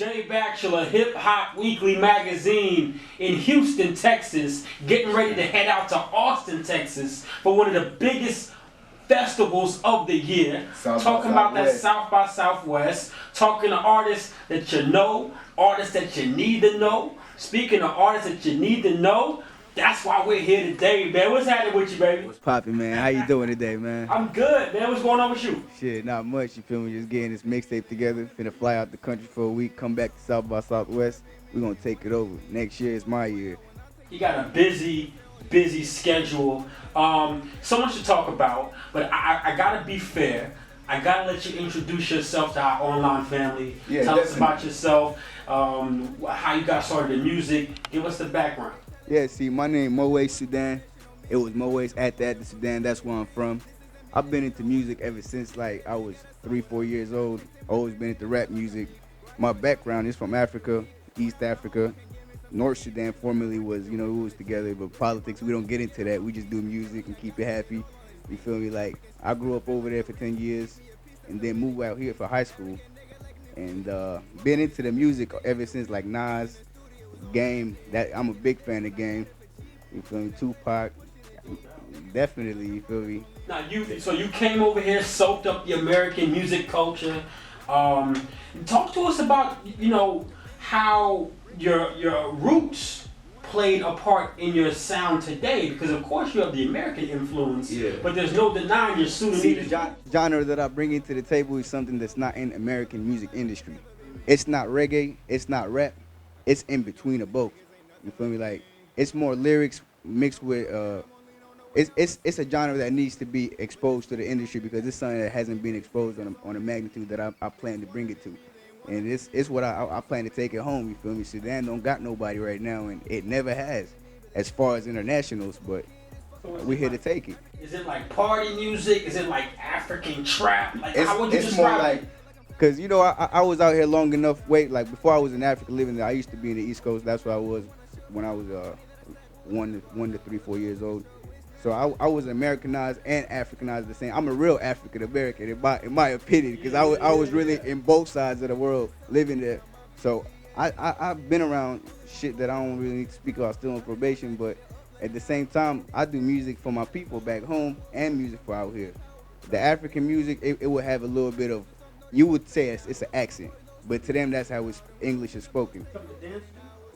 Jay Bachelor, Hip Hop Weekly magazine in Houston, Texas, getting ready to head out to Austin, Texas for one of the biggest festivals of the year. Talking about that South by Southwest, talking to artists that you know, artists that you need to know. Speaking of artists that you need to know, that's why we're here today, man. What's happening with you, baby? What's poppin', man? How you doing today, man? I'm good, man. What's going on with you? Shit, not much, you feel me? Just getting this mixtape together. Finna fly out the country for a week, come back to South by Southwest. We're gonna take it over. Next year is my year. You got a busy schedule. So much to talk about, but I gotta be fair. I gotta let you introduce yourself to our online family. Yeah, Tell us definitely. about yourself, how you got started in music. Give us the background. Yeah, see, my name Moacesudan. It was Moace at the Sudan. That's where I'm from. I've been into music ever since like I was 3-4 years old. Always been into rap music. My background is from Africa, East Africa. North Sudan formerly was, we was together, but politics, we don't get into that. We just do music and keep it happy. You feel me? Like, I grew up over there for 10 years and then moved out here for high school. And been into the music ever since like Nas, Game. That I'm a big fan of Game. You feel me? Tupac. Definitely, you feel me? Now you came over here, soaked up the American music culture. Talk to us about how your roots played a part in your sound today, because of course you have the American influence, but there's no denying your Sudanese. The genre that I bring into the table is something that's not in American music industry. It's not reggae, it's not rap, it's in between of both. You feel me? Like, it's more lyrics mixed with it's a genre that needs to be exposed to the industry, because it's something that hasn't been exposed on a magnitude that I plan to bring it to. And it's what I plan to take it home, you feel me? Sudan don't got nobody right now, and it never has, as far as internationals, but we're here to take it. Is it like party music? Is it like African trap? Like, how would you It's more describe like, it? because I was out here long enough. Like before I was in Africa living there, I used to be in the East Coast. That's where I was when I was 1 to 3-4 years old. So I was Americanized and Africanized at the same. I'm a real African American in my opinion, because I was really in both sides of the world living there. So I've been around shit that I don't really need to speak about, still on probation, but at the same time I do music for my people back home and music for out here. The African music, it would have a little bit of, you would say it's an accent, but to them that's how English is spoken.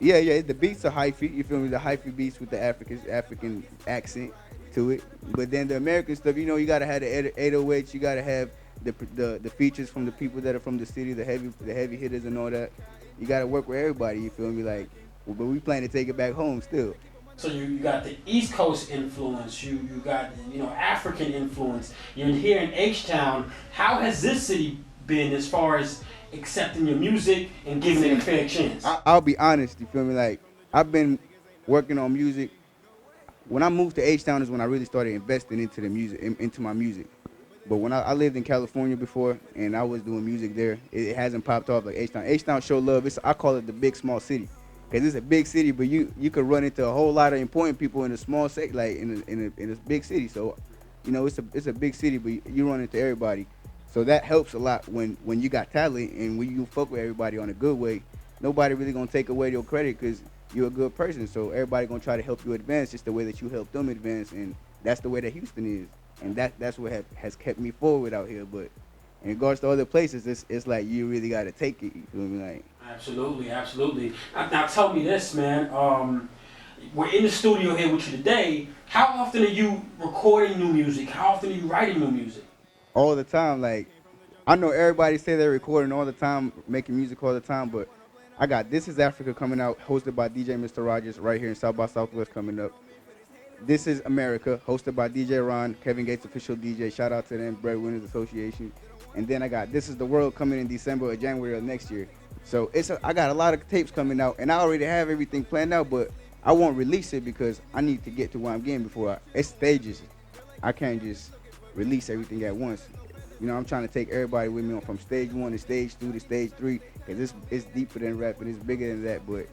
Yeah, the beats are hyphy, you feel me? The hyphy beats with the African accent to it. But then the American stuff, you gotta have the 808s, you gotta have the features from the people that are from the city, the heavy hitters and all that. You gotta work with everybody, you feel me? Like, but we plan to take it back home still. So you got the East Coast influence, you got African influence. You're here in H-Town. How has this city been as far as accepting your music and giving it a fair chance? I'll be honest, you feel me? Like, I've been working on music. When I moved to H-Town is when I really started investing into the music, into my music. But when I lived in California before, and I was doing music there, it hasn't popped off like H-Town. H-Town show love. I call it the big small city, because it's a big city, but you could run into a whole lot of important people in a small city, like in a big city. So, it's a big city, but you run into everybody. So that helps a lot when you got talent and when you fuck with everybody on a good way. Nobody really gonna take away your credit because you're a good person. So everybody gonna try to help you advance just the way that you help them advance, and that's the way that Houston is, and that's what has kept me forward out here. But in regards to other places, it's like you really gotta take it. You feel me? Like, Absolutely. Now tell me this, man. We're in the studio here with you today. How often are you recording new music? How often are you writing new music? all the time. Like, I know everybody say they're recording all the time, making music all the time, but I got This Is Africa coming out, hosted by DJ Mr. Rogers, right here in South by Southwest coming up. This Is America, hosted by DJ Ron, Kevin Gates official DJ. Shout out to them, Breadwinners Association. And then I got This Is the World coming in December or January of next year. So I got a lot of tapes coming out, and I already have everything planned out, but I won't release it because I need to get to where I'm getting before it's stages. I can't just release everything at once. I'm trying to take everybody with me from stage 1 to stage 2 to stage 3, because it's deeper than rap and it's bigger than that, but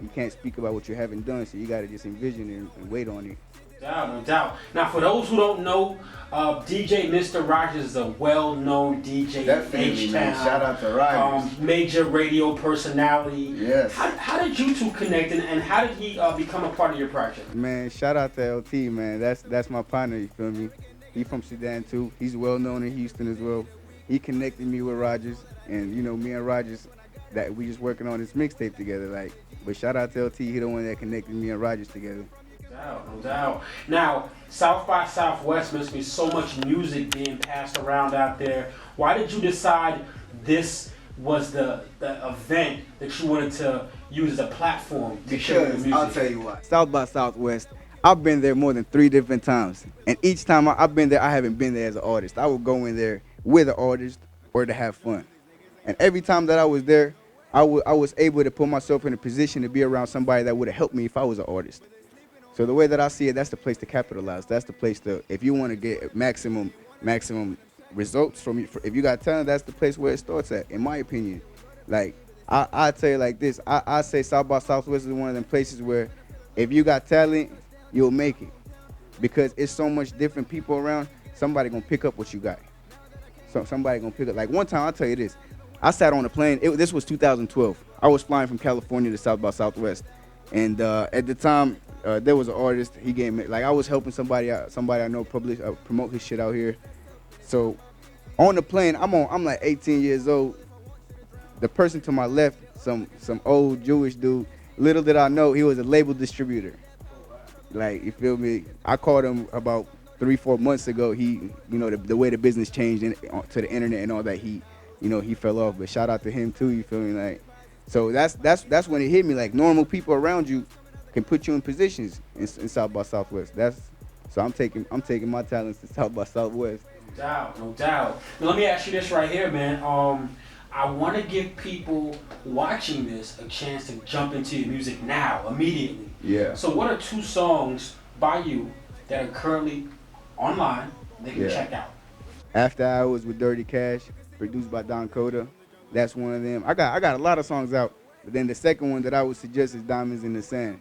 you can't speak about what you haven't done, so you got to just envision it and wait on it. doubt, no doubt. Now, for those who don't know, DJ Mr. Rogers is a well-known DJ Definitely, in man. H-Town. Shout out to Rogers. Major radio personality. Yes. How did you two connect, and how did he become a part of your project? Man, shout out to LT, man. That's my partner, you feel me? He from Sudan too. He's well known in Houston as well. He connected me with Rogers, and you know, me and Rogers, that we just working on this mixtape together. Like, but shout out to LT, he the one that connected me and Rogers together. No doubt. Now, South by Southwest must be so much music being passed around out there. Why did you decide this was the event that you wanted to use as a platform to share your Because music? I'll tell you what. South by Southwest, I've been there more than 3 different times, and each time I've been there, I haven't been there as an artist. I would go in there with an artist or to have fun, and every time that I was there, I was able to put myself in a position to be around somebody that would have helped me if I was an artist. So the way that I see it, that's the place to capitalize. That's the place to, if you want to get maximum results from you, if you got talent, that's the place where it starts at, in my opinion. Like, I tell you like this, I say South by Southwest is one of them places where if you got talent, you'll make it. Because it's so much different people around, somebody gonna pick up what you got. So somebody gonna pick up. Like one time, I'll tell you this, I sat on a plane, this was 2012. I was flying from California to South by Southwest. And at the time, there was an artist. He gave me, like, I was helping somebody I know promote his shit out here. So on the plane, I'm like 18 years old. The person to my left, some old Jewish dude. Little did I know, he was a label distributor. Like, you feel me? I called him about 3-4 months ago. He, you know, the way the business changed to the internet and all that, he fell off. But shout out to him too. You feel me? Like, so that's when it hit me. Like, normal people around you can put you in positions in South by Southwest. So I'm taking my talents to South by Southwest. No doubt. Now, let me ask you this right here, man. I want to give people watching this a chance to jump into your music now, immediately. Yeah. So what are 2 songs by you that are currently online they can check out? After Hours with Dirty Cash, produced by Don Coda. That's one of them. I got a lot of songs out, but then the second one that I would suggest is Diamonds in the Sand.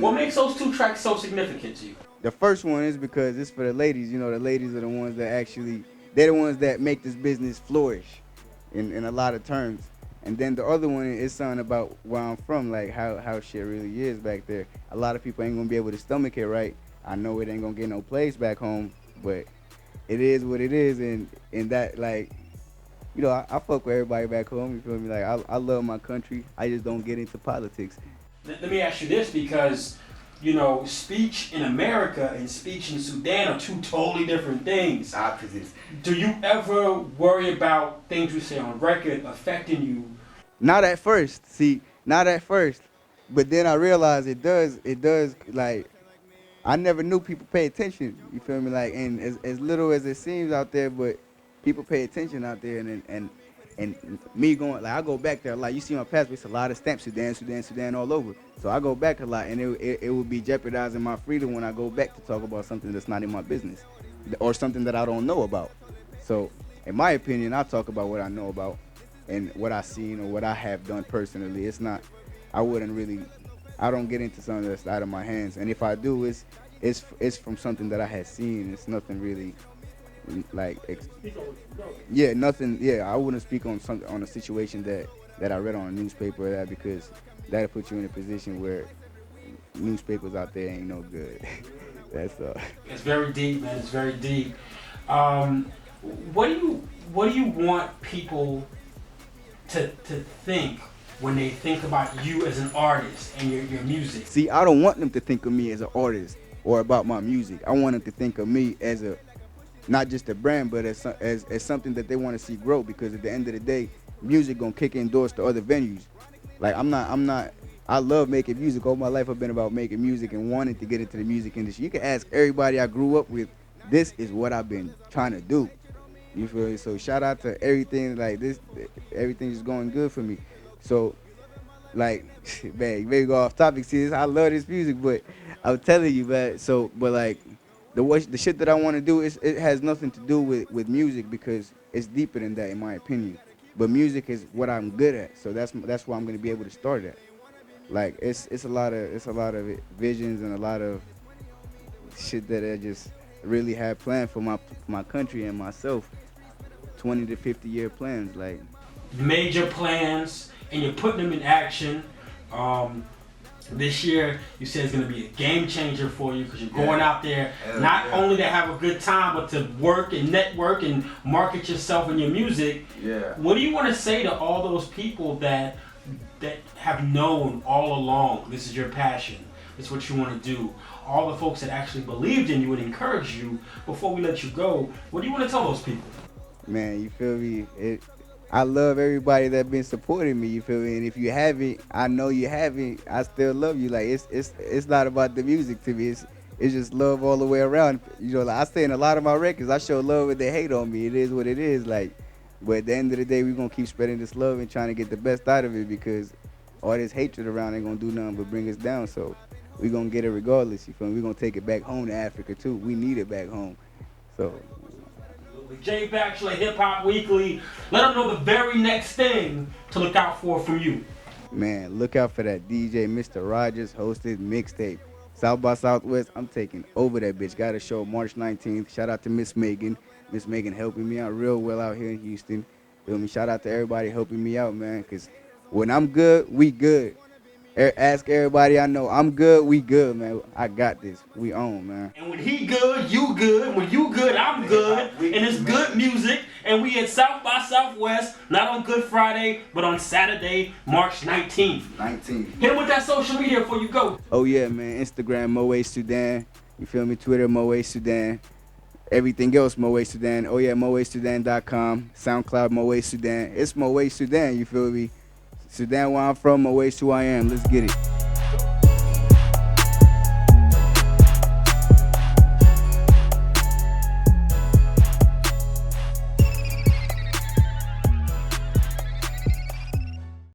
What makes those 2 tracks so significant to you? The first one is because it's for the ladies. You know, the ladies are the ones that they're the ones that make this business flourish in a lot of terms. And then the other one is something about where I'm from, like how shit really is back there. A lot of people ain't gonna be able to stomach it, right? I know it ain't gonna get no plays back home, but it is what it is, and that, like, you know, I fuck with everybody back home, you feel me? Like, I love my country, I just don't get into politics. Let me ask you this, because, you know, speech in America and speech in Sudan are 2 totally different things. Opposites. Do you ever worry about things we say on record affecting you? Not at first, but then I realized it does, like, I never knew people pay attention, you feel me? Like, and as little as it seems out there, but people pay attention out there, and me going, like, I go back there, like, you see my passport, it's a lot of stamps, Sudan all over. So I go back a lot, and it would be jeopardizing my freedom when I go back to talk about something that's not in my business, or something that I don't know about. So, in my opinion, I talk about what I know about, and what I've seen, or what I have done personally. It's not, I don't get into something that's out of my hands, and if I do, it's from something that I had seen. It's nothing really, like, nothing. Yeah, I wouldn't speak on a situation that I read on a newspaper or that, because that'll put you in a position where newspapers out there ain't no good. That's It's very deep, man. It's very deep. What do you want people to think when they think about you as an artist and your music? See, I don't want them to think of me as an artist or about my music. I want them to think of me as not just a brand, but as something that they want to see grow, because at the end of the day, music gonna kick in doors to other venues. Like, I love making music. All my life I've been about making music and wanting to get into the music industry. You can ask everybody I grew up with, this is what I've been trying to do. You feel me? So shout out to everything, like this, everything's just going good for me. So, like, man, maybe go off topic. See, I love this music, but I'm telling you, man. So, but like, the shit that I want to do, it has nothing to do with music, because it's deeper than that, in my opinion. But music is what I'm good at, so that's where I'm gonna be able to start at. Like, it's a lot of visions and a lot of shit that I just really had planned for my country and myself. 20 to 50-year plans, like major plans, and you're putting them in action. This year, you said it's going to be a game changer for you because you're going out there not only to have a good time, but to work and network and market yourself and your music. Yeah. What do you want to say to all those people that have known all along this is your passion, it's what you want to do? All the folks that actually believed in you and encouraged you before we let you go, what do you want to tell those people? Man, you feel me? I love everybody that been supporting me. You feel me? And if you haven't, I know you haven't. I still love you. Like it's not about the music to me. It's just love all the way around. You know, like I say in a lot of my records, I show love and they hate on me. It is what it is. Like, but at the end of the day, we're gonna keep spreading this love and trying to get the best out of it because all this hatred around ain't gonna do nothing but bring us down. So we're gonna get it regardless. You feel me? We're gonna take it back home to Africa too. We need it back home. So. Jay Bachelor, Hip Hop Weekly. Let them know the very next thing to look out for from you. Man, look out for that DJ Mr. Rogers hosted mixtape. South by Southwest, I'm taking over that bitch. Got a show March 19th. Shout out to Miss Megan. Miss Megan helping me out real well out here in Houston. Feel me? Shout out to everybody helping me out, man. Because when I'm good, we good. Ask everybody I know. I'm good, we good, man. I got this. We on, man. And when he good, you good. When you good, I'm good. And it's good music. And we at South by Southwest, not on Good Friday, but on Saturday, March 19th. Hit him with that social media before you go. Oh, yeah, man. Instagram, Moacesudan. You feel me? Twitter, Moacesudan. Everything else, Moacesudan. Oh, yeah, Moacesudan.com. SoundCloud, Moacesudan. It's Moacesudan, you feel me? Sudan, where I'm from, Moace who I am. Let's get it.